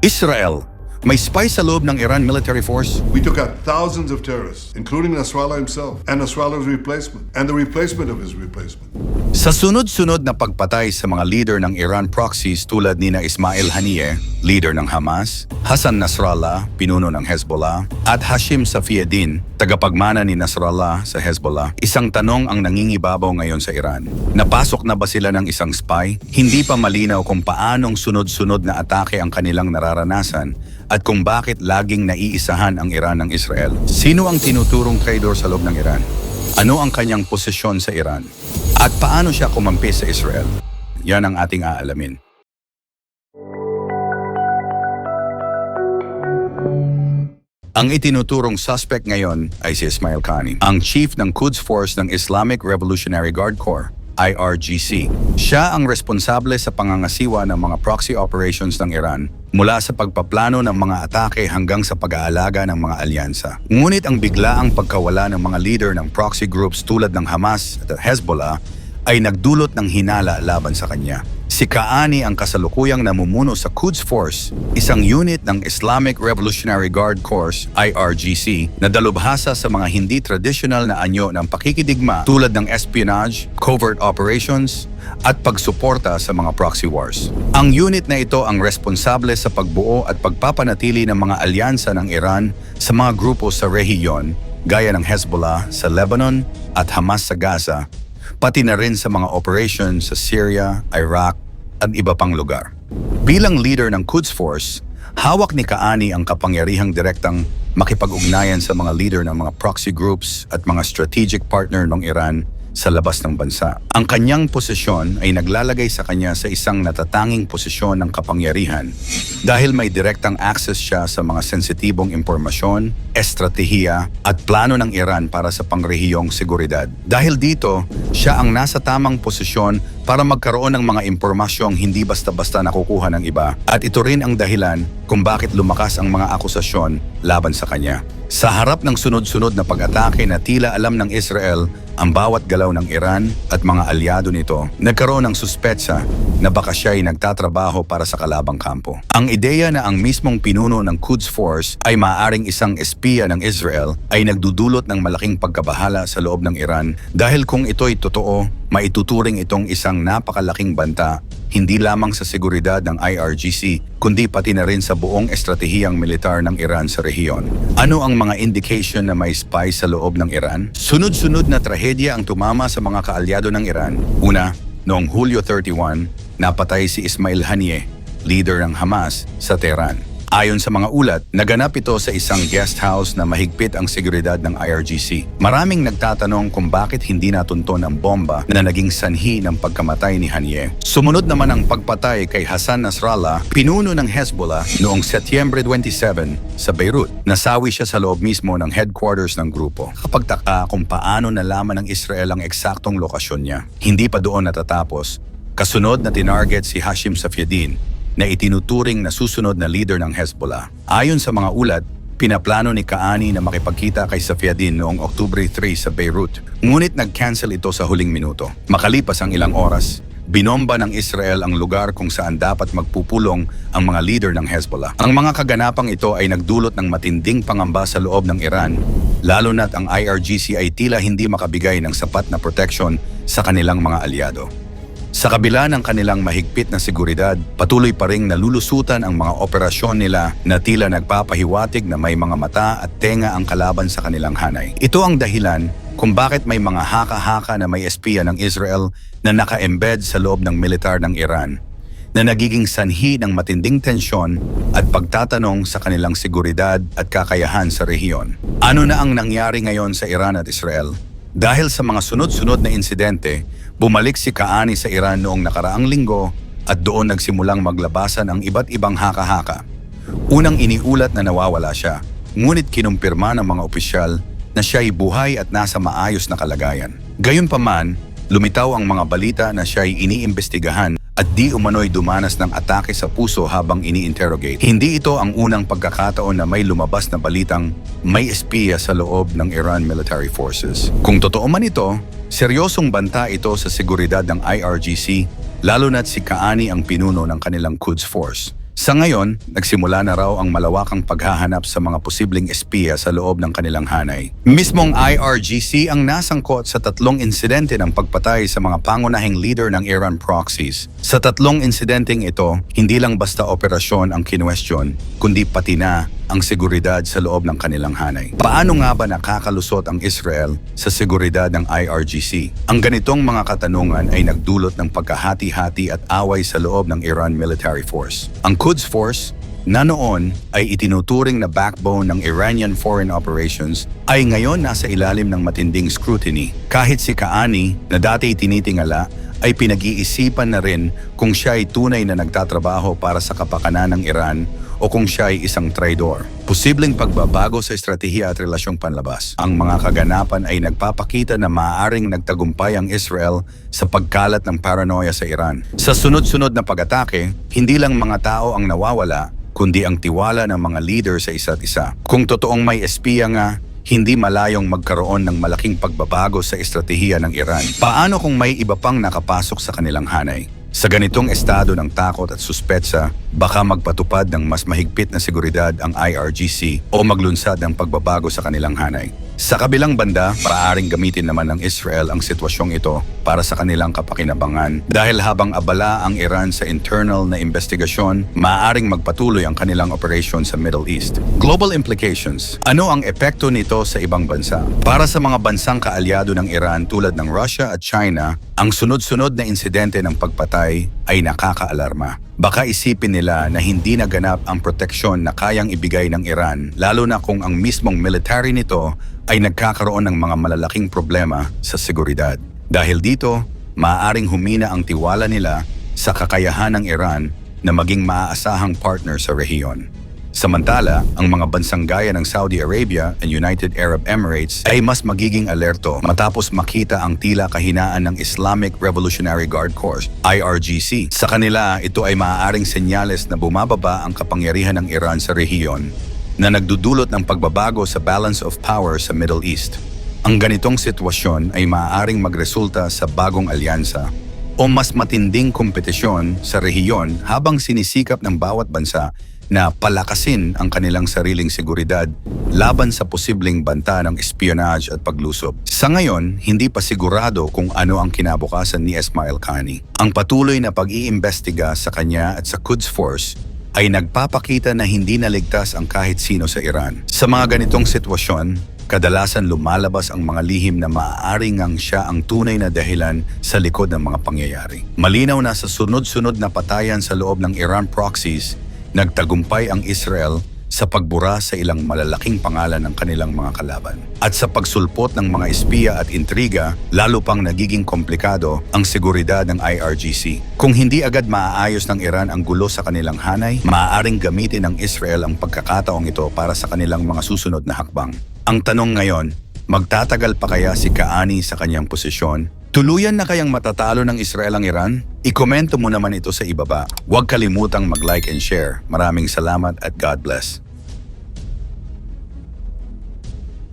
Israel, may spy sa loob ng Iran military force? We took out thousands of terrorists, including Nasrallah himself, and Nasrallah's replacement, and the replacement of his replacement. Sa sunod-sunod na pagpatay sa mga leader ng Iran proxies tulad ni na Ismail Haniyeh, leader ng Hamas, Hassan Nasrallah, pinuno ng Hezbollah, at Hashim Safieddin, tagapagmana ni Nasrallah sa Hezbollah, isang tanong ang nangingibabaw ngayon sa Iran. Napasok na ba sila ng isang spy? Hindi pa malinaw kung paanong sunod-sunod na atake ang kanilang nararanasan at kung bakit laging naiisahan ang Iran ng Israel. Sino ang tinuturong traidor sa loob ng Iran? Ano ang kanyang posisyon sa Iran? At paano siya kumampi sa Israel? Yan ang ating aalamin. Ang itinuturong suspect ngayon ay si Ismail Qani, ang chief ng Quds Force ng Islamic Revolutionary Guard Corps, IRGC. Siya ang responsable sa pangangasiwa ng mga proxy operations ng Iran mula sa pagpaplano ng mga atake hanggang sa pag-aalaga ng mga alyansa. Ngunit ang biglaang pagkawala ng mga leader ng proxy groups tulad ng Hamas at Hezbollah ay nagdulot ng hinala laban sa kanya. Si Qani ang kasalukuyang namumuno sa Quds Force, isang unit ng Islamic Revolutionary Guard Corps, IRGC, na dalubhasa sa mga hindi traditional na anyo ng pakikidigma tulad ng espionage, covert operations, at pagsuporta sa mga proxy wars. Ang unit na ito ang responsable sa pagbuo at pagpapanatili ng mga alyansa ng Iran sa mga grupo sa rehiyon, gaya ng Hezbollah sa Lebanon at Hamas sa Gaza, pati na rin sa mga operations sa Syria, Iraq, at iba pang lugar. Bilang leader ng Quds Force, hawak ni Qani ang kapangyarihang direktang makipag-ugnayan sa mga leader ng mga proxy groups at mga strategic partner ng Iran sa labas ng bansa. Ang kanyang posisyon ay naglalagay sa kanya sa isang natatanging posisyon ng kapangyarihan dahil may direktang access siya sa mga sensitibong impormasyon, estratehiya at plano ng Iran para sa pangrehiyong seguridad. Dahil dito, siya ang nasa tamang posisyon para magkaroon ng mga impormasyong hindi basta-basta nakukuha ng iba at ito rin ang dahilan kung bakit lumakas ang mga akusasyon laban sa kanya. Sa harap ng sunod-sunod na pag-atake na tila alam ng Israel ang bawat galaw ng Iran at mga alyado nito, nagkaroon ng suspetsa na baka siya ay nagtatrabaho para sa kalabang kampo. Ang ideya na ang mismong pinuno ng Quds Force ay maaaring isang espiya ng Israel ay nagdudulot ng malaking pagkabahala sa loob ng Iran dahil kung ito'y totoo, maituturing itong isang napakalaking banta hindi lamang sa seguridad ng IRGC, kundi pati na rin sa buong estratehiyang militar ng Iran sa rehiyon. Ano ang mga indication na may spy sa loob ng Iran? Sunod-sunod na trahedya ang tumama sa mga kaalyado ng Iran. Una, noong Hulyo 31, napatay si Ismail Haniyeh, leader ng Hamas, sa Tehran. Ayon sa mga ulat, naganap ito sa isang guest house na mahigpit ang seguridad ng IRGC. Maraming nagtatanong kung bakit hindi natunton ang bomba na naging sanhi ng pagkamatay ni Haniyeh. Sumunod naman ang pagpatay kay Hassan Nasrallah, pinuno ng Hezbollah, noong Setyembre 27 sa Beirut. Nasawi siya sa loob mismo ng headquarters ng grupo. Kapagtaka kung paano nalaman ng Israel ang eksaktong lokasyon niya. Hindi pa doon natatapos. Kasunod na tinarget si Hashim Safieddin, na itinuturing na susunod na leader ng Hezbollah. Ayon sa mga ulat, pinaplano ni Qani na makipagkita kay Safieddin noong Oktubre 3 sa Beirut. Ngunit nag-cancel ito sa huling minuto. Makalipas ang ilang oras, binomba ng Israel ang lugar kung saan dapat magpupulong ang mga leader ng Hezbollah. Ang mga kaganapang ito ay nagdulot ng matinding pangamba sa loob ng Iran, lalo na't ang IRGC ay tila hindi makabigay ng sapat na proteksyon sa kanilang mga alyado. Sa kabila ng kanilang mahigpit na seguridad, patuloy pa ring nalulusutan ang mga operasyon nila na tila nagpapahiwatig na may mga mata at tenga ang kalaban sa kanilang hanay. Ito ang dahilan kung bakit may mga haka-haka na may espiya ng Israel na naka-embed sa loob ng militar ng Iran, na nagiging sanhi ng matinding tensyon at pagtatanong sa kanilang seguridad at kakayahan sa rehiyon. Ano na ang nangyari ngayon sa Iran at Israel? Dahil sa mga sunod-sunod na insidente, bumalik si Qani sa Iran noong nakaraang linggo at doon nagsimulang maglabasan ang iba't ibang haka-haka. Unang iniulat na nawawala siya, ngunit kinumpirma ng mga opisyal na siya ay buhay at nasa maayos na kalagayan. Gayunpaman, lumitaw ang mga balita na siya ay iniimbestigahan at di umano'y dumanas ng atake sa puso habang ini-interrogate. Hindi ito ang unang pagkakataon na may lumabas na balitang may espiya sa loob ng Iran military forces. Kung totoo man ito, seryosong banta ito sa seguridad ng IRGC, lalo na't si Qani ang pinuno ng kanilang Quds Force. Sa ngayon, nagsimula na raw ang malawakang paghahanap sa mga posibleng espiya sa loob ng kanilang hanay. Mismong IRGC ang nasangkot sa 3 insidente ng pagpatay sa mga pangunahing leader ng Iran proxies. Sa 3 insidenteng ito, hindi lang basta operasyon ang kinwestiyon, kundi pati na ang seguridad sa loob ng kanilang hanay. Paano nga ba nakakalusot ang Israel sa seguridad ng IRGC? Ang ganitong mga katanungan ay nagdulot ng pagkahati-hati at away sa loob ng Iran Military Force. Ang Quds Force, na noon ay itinuturing na backbone ng Iranian foreign operations, ay ngayon nasa ilalim ng matinding scrutiny. Kahit si Kaani, na dati tinitingala, ay pinag-iisipan na rin kung siya ay tunay na nagtatrabaho para sa kapakanan ng Iran o kung siya ay isang traidor. Posibleng pagbabago sa estratehiya at relasyong panlabas. Ang mga kaganapan ay nagpapakita na maaaring nagtagumpay ang Israel sa pagkalat ng paranoia sa Iran. Sa sunod-sunod na pag-atake, hindi lang mga tao ang nawawala, kundi ang tiwala ng mga leader sa isa't isa. Kung totoong may espiya nga, hindi malayong magkaroon ng malaking pagbabago sa estratehiya ng Iran. Paano kung may iba pang nakapasok sa kanilang hanay? Sa ganitong estado ng takot at suspetsa, baka magpatupad ng mas mahigpit na seguridad ang IRGC o maglunsad ng pagbabago sa kanilang hanay. Sa kabilang banda, maaaring gamitin naman ng Israel ang sitwasyong ito para sa kanilang kapakinabangan dahil habang abala ang Iran sa internal na investigasyon, maaaring magpatuloy ang kanilang operasyon sa Middle East. Global implications. Ano ang epekto nito sa ibang bansa? Para sa mga bansang kaalyado ng Iran tulad ng Russia at China, ang sunod-sunod na insidente ng pagpatay ay nakakaalarma. Baka isipin nila na hindi naganap ang proteksyon na kayang ibigay ng Iran, lalo na kung ang mismong military nito ay nagkakaroon ng mga malalaking problema sa seguridad. Dahil dito, maaaring humina ang tiwala nila sa kakayahan ng Iran na maging maaasahang partner sa rehiyon. Samantala, ang mga bansang gaya ng Saudi Arabia and United Arab Emirates ay mas magiging alerto matapos makita ang tila kahinaan ng Islamic Revolutionary Guard Corps, IRGC. Sa kanila, ito ay maaaring senyales na bumababa ang kapangyarihan ng Iran sa rehiyon na nagdudulot ng pagbabago sa balance of power sa Middle East. Ang ganitong sitwasyon ay maaaring magresulta sa bagong alyansa o mas matinding kompetisyon sa rehiyon habang sinisikap ng bawat bansa na palakasin ang kanilang sariling seguridad laban sa posibleng banta ng espionage at paglusob. Sa ngayon, hindi pa sigurado kung ano ang kinabukasan ni Ismail Qaani. Ang patuloy na pag-iimbestiga sa kanya at sa Quds Force ay nagpapakita na hindi naligtas ang kahit sino sa Iran. Sa mga ganitong sitwasyon, kadalasan lumalabas ang mga lihim na maaaring ang siya ang tunay na dahilan sa likod ng mga pangyayari. Malinaw na sa sunod-sunod na patayan sa loob ng Iran proxies, nagtagumpay ang Israel sa pagbura sa ilang malalaking pangalan ng kanilang mga kalaban. At sa pagsulpot ng mga espiya at intriga, lalo pang nagiging komplikado ang seguridad ng IRGC. Kung hindi agad maaayos ng Iran ang gulo sa kanilang hanay, maaaring gamitin ng Israel ang pagkakataong ito para sa kanilang mga susunod na hakbang. Ang tanong ngayon, magtatagal pa kaya si Qaani sa kanyang posisyon? Tuluyan na kayang matatalo ng Israel ang Iran? Ikomento mo naman ito sa ibaba. Huwag kalimutang mag-like and share. Maraming salamat at God bless.